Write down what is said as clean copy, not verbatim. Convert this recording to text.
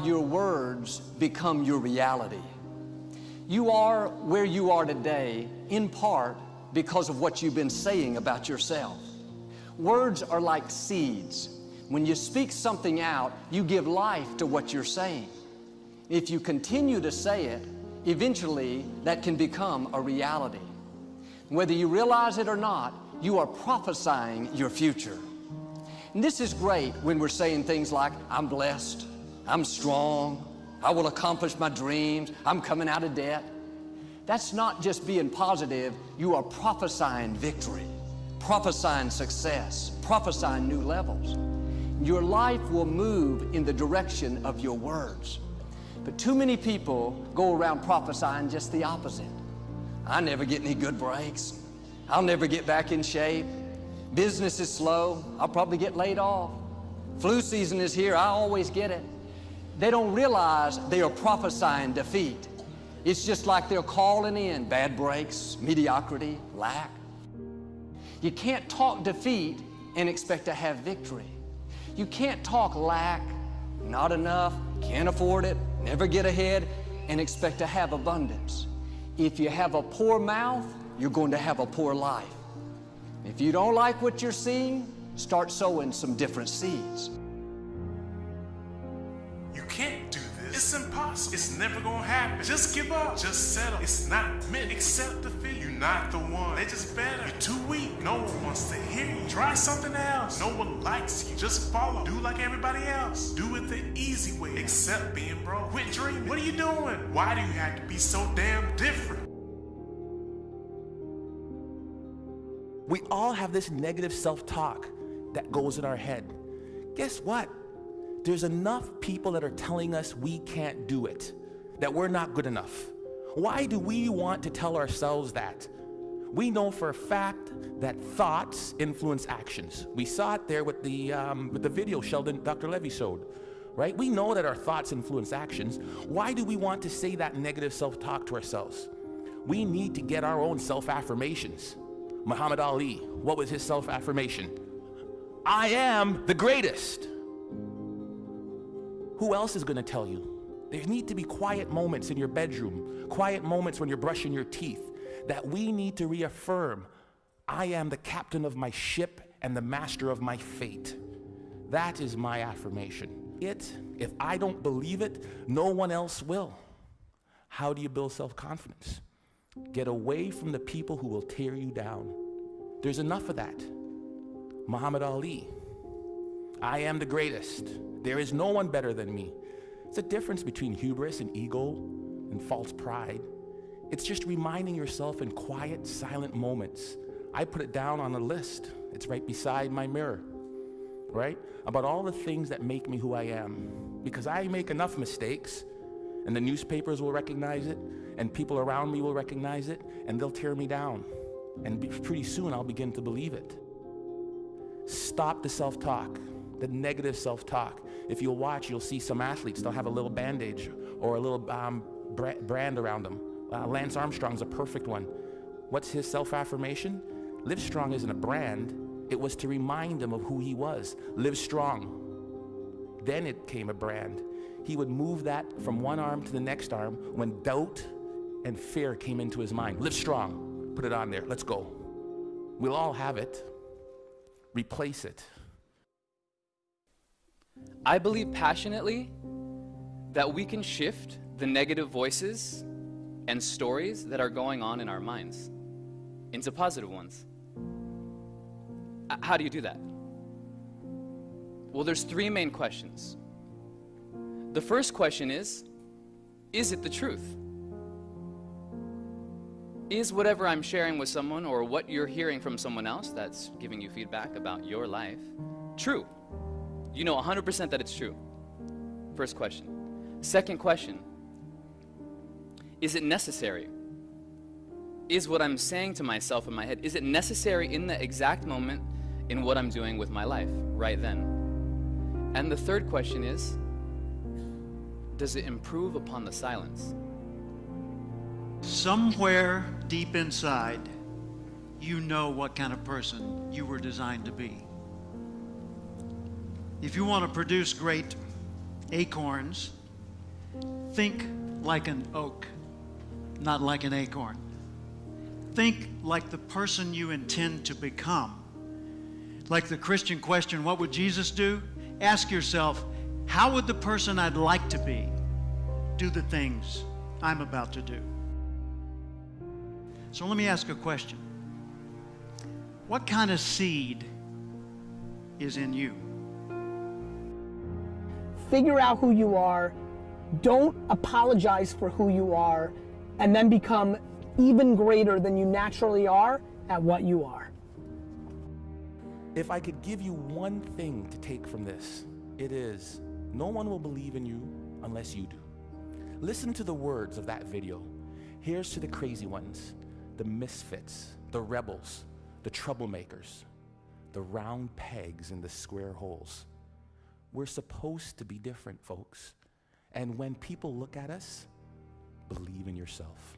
Your words become your reality. You are where you are today in part because of what you've been saying about yourself. Words are like seeds. When you speak something out, you give life to what you're saying. If you continue to say it, eventually that can become a reality. Whether you realize it or not, you are prophesying your future. And this is great when we're saying things like, I'm blessed, I'm strong, I will accomplish my dreams, I'm coming out of debt. That's not just being positive, you are prophesying victory, prophesying success, prophesying new levels. Your life will move in the direction of your words. But too many people go around prophesying just the opposite. I never get any good breaks. I'll never get back in shape. Business is slow. I'll probably get laid off. Flu season is here. I always get it. They don't realize they are prophesying defeat. It's just like they're calling in bad breaks, mediocrity, lack. You can't talk defeat and expect to have victory. You can't talk lack, not enough, can't afford it, never get ahead, and expect to have abundance. If you have a poor mouth, you're going to have a poor life. If you don't like what you're seeing, start sowing some different seeds. You can't do this. It's impossible. It's never gonna happen. Just give up. Just settle. It's not meant. Accept defeat. You're not the one. They just better. You're too weak. No one wants to hear you. Try something else. No one likes you. Just follow. Do like everybody else. Do it the easy way. Accept being broke. Quit dreaming. What are you doing? Why do you have to be so damn different? We all have this negative self-talk that goes in our head. Guess what? There's enough people that are telling us we can't do it, that we're not good enough. Why do we want to tell ourselves that? We know for a fact that thoughts influence actions. We saw it there with the video Sheldon, Dr. Levy showed, right? We know that our thoughts influence actions. Why do we want to say that negative self-talk to ourselves? We need to get our own self-affirmations. Muhammad Ali, what was his self-affirmation? I am the greatest. Who else is going to tell you? There need to be quiet moments in your bedroom, quiet moments when you're brushing your teeth, that we need to reaffirm, I am the captain of my ship and the master of my fate. That is my affirmation. If I don't believe it, no one else will. How do you build self-confidence? Get away from the people who will tear you down. There's enough of that. Muhammad Ali, I am the greatest. There is no one better than me. It's a difference between hubris and ego and false pride. It's just reminding yourself in quiet, silent moments. I put it down on a list. It's right beside my mirror, right? About all the things that make me who I am. Because I make enough mistakes, and the newspapers will recognize it, and people around me will recognize it, and they'll tear me down. And pretty soon I'll begin to believe it. Stop the self-talk, the negative self-talk. If you'll watch, you'll see some athletes, they'll have a little bandage or a little brand around them. Lance Armstrong's a perfect one. What's his self-affirmation? Live Strong isn't a brand. It was to remind him of who he was. Live strong. Then it came a brand. He would move that from one arm to the next arm when doubt and fear came into his mind. Live strong. Put it on there. Let's go. We'll all have it. Replace it. I believe passionately that we can shift the negative voices and stories that are going on in our minds into positive ones. How do you do that? Well, there's three main questions. The first question is it the truth? Is whatever I'm sharing with someone or what you're hearing from someone else that's giving you feedback about your life true? You know 100% that it's true. First question. Second question, is it necessary? Is what I'm saying to myself in my head, is it necessary in the exact moment in what I'm doing with my life right then? And the third question is, does it improve upon the silence? Somewhere deep inside, you know what kind of person you were designed to be. If you want to produce great acorns, think like an oak, not like an acorn. Think like the person you intend to become. Like the Christian question, what would Jesus do? Ask yourself, how would the person I'd like to be do the things I'm about to do? So let me ask a question. What kind of seed is in you? Figure out who you are, don't apologize for who you are, and then become even greater than you naturally are at what you are. If I could give you one thing to take from this, it is, no one will believe in you unless you do. Listen to the words of that video. Here's to the crazy ones, the misfits, the rebels, the troublemakers, the round pegs in the square holes. We're supposed to be different, folks. And when people look at us, believe in yourself.